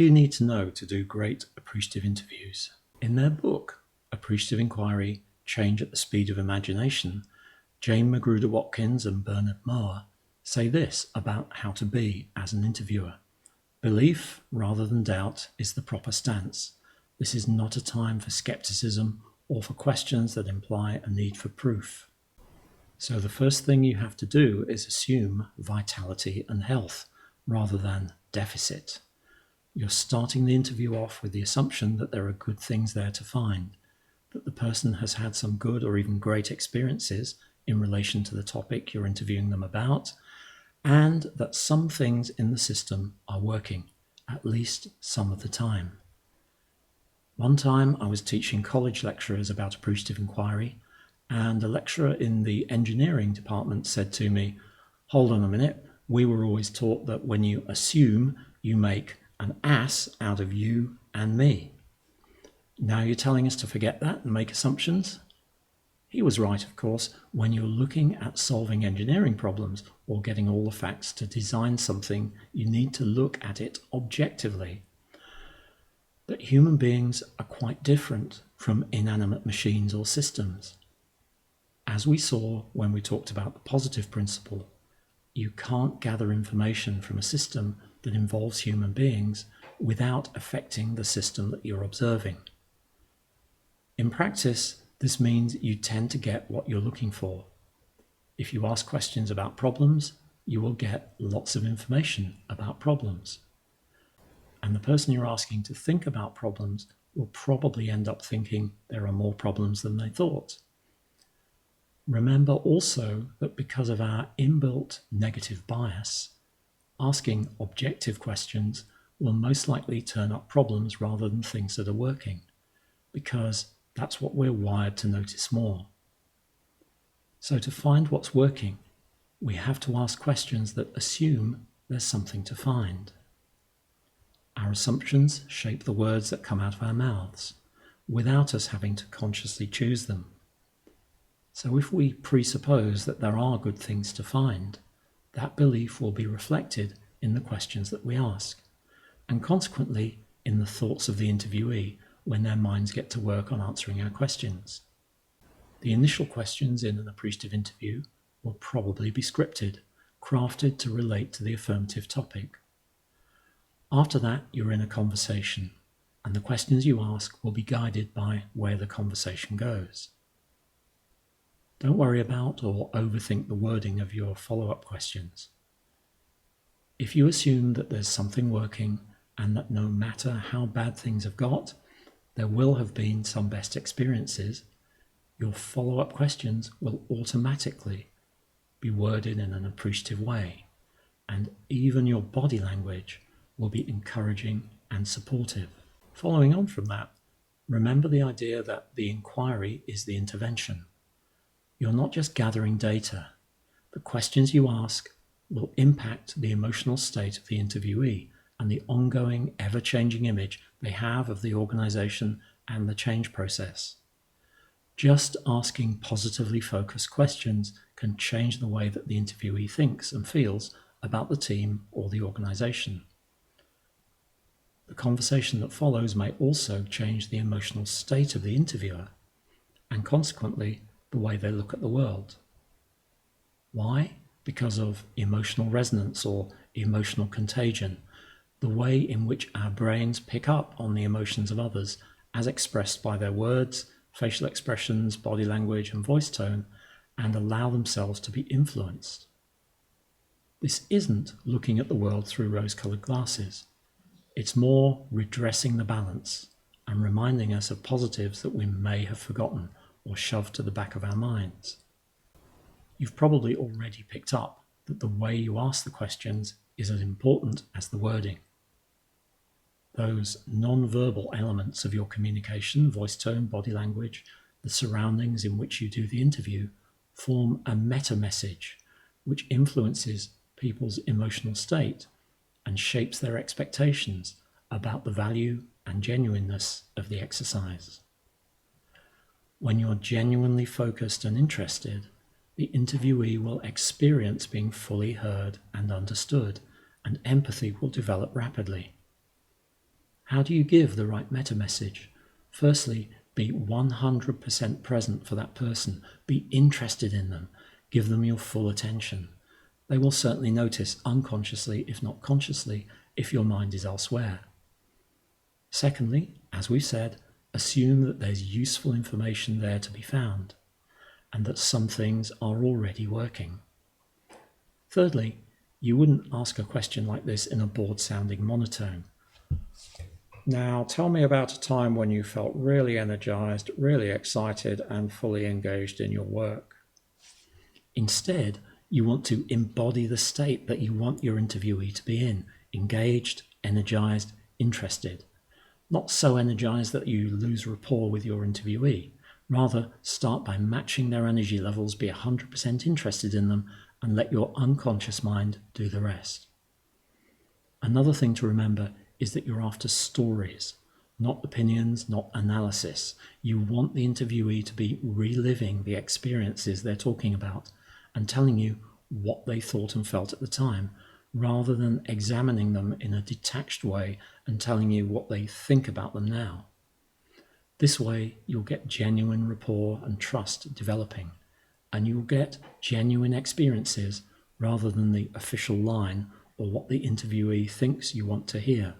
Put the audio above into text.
do you need to know to do great appreciative interviews? In their book, Appreciative Inquiry, Change at the Speed of Imagination, Jane Magruder-Watkins and Bernard Mower say this about how to be as an interviewer. Belief rather than doubt is the proper stance. This is not a time for skepticism or for questions that imply a need for proof. So the first thing you have to do is assume vitality and health rather than deficit. You're starting the interview off with the assumption that there are good things there to find, that the person has had some good or even great experiences in relation to the topic you're interviewing them about, and that some things in the system are working, at least some of the time. One time I was teaching college lecturers about appreciative inquiry, and a lecturer in the engineering department said to me, "Hold on a minute, we were always taught that when you assume, you make an ass out of you and me. Now you're telling us to forget that and make assumptions?" He was right, of course. When you're looking at solving engineering problems or getting all the facts to design something, you need to look at it objectively. But human beings are quite different from inanimate machines or systems. As we saw when we talked about the positive principle, you can't gather information from a system that involves human beings without affecting the system that you're observing. In practice, this means you tend to get what you're looking for. If you ask questions about problems, you will get lots of information about problems. And the person you're asking to think about problems will probably end up thinking there are more problems than they thought. Remember also that because of our inbuilt negative bias, asking objective questions will most likely turn up problems rather than things that are working, because that's what we're wired to notice more. So to find what's working, we have to ask questions that assume there's something to find. Our assumptions shape the words that come out of our mouths, without us having to consciously choose them. So if we presuppose that there are good things to find, that belief will be reflected in the questions that we ask, and consequently in the thoughts of the interviewee when their minds get to work on answering our questions. The initial questions in an appreciative interview will probably be scripted, crafted to relate to the affirmative topic. After that, you're in a conversation, and the questions you ask will be guided by where the conversation goes. Don't worry about or overthink the wording of your follow-up questions. If you assume that there's something working and that no matter how bad things have got, there will have been some best experiences, your follow-up questions will automatically be worded in an appreciative way, and even your body language will be encouraging and supportive. Following on from that, remember the idea that the inquiry is the intervention. You're not just gathering data. The questions you ask will impact the emotional state of the interviewee and the ongoing, ever-changing image they have of the organization and the change process. Just asking positively focused questions can change the way that the interviewee thinks and feels about the team or the organization. The conversation that follows may also change the emotional state of the interviewer and consequently the way they look at the world. Why? Because of emotional resonance or emotional contagion, the way in which our brains pick up on the emotions of others as expressed by their words, facial expressions, body language, and voice tone, and allow themselves to be influenced. This isn't looking at the world through rose-colored glasses. It's more redressing the balance and reminding us of positives that we may have forgotten or shoved to the back of our minds. You've probably already picked up that the way you ask the questions is as important as the wording. Those non-verbal elements of your communication, voice tone, body language, the surroundings in which you do the interview, form a meta-message which influences people's emotional state and shapes their expectations about the value and genuineness of the exercise. When you're genuinely focused and interested, the interviewee will experience being fully heard and understood, and empathy will develop rapidly. How do you give the right meta message? Firstly, be 100% present for that person. Be interested in them. Give them your full attention. They will certainly notice unconsciously, if not consciously, if your mind is elsewhere. Secondly, as we've said, assume that there's useful information there to be found, and that some things are already working. Thirdly, you wouldn't ask a question like this in a bored-sounding monotone. Now, tell me about a time when you felt really energized, really excited, and fully engaged in your work. Instead, you want to embody the state that you want your interviewee to be in: engaged, energized, interested. Not so energized that you lose rapport with your interviewee. Rather, start by matching their energy levels, be 100% interested in them, and let your unconscious mind do the rest. Another thing to remember is that you're after stories, not opinions, not analysis. You want the interviewee to be reliving the experiences they're talking about and telling you what they thought and felt at the time, rather than examining them in a detached way and telling you what they think about them now. This way, you'll get genuine rapport and trust developing, and you'll get genuine experiences rather than the official line or what the interviewee thinks you want to hear.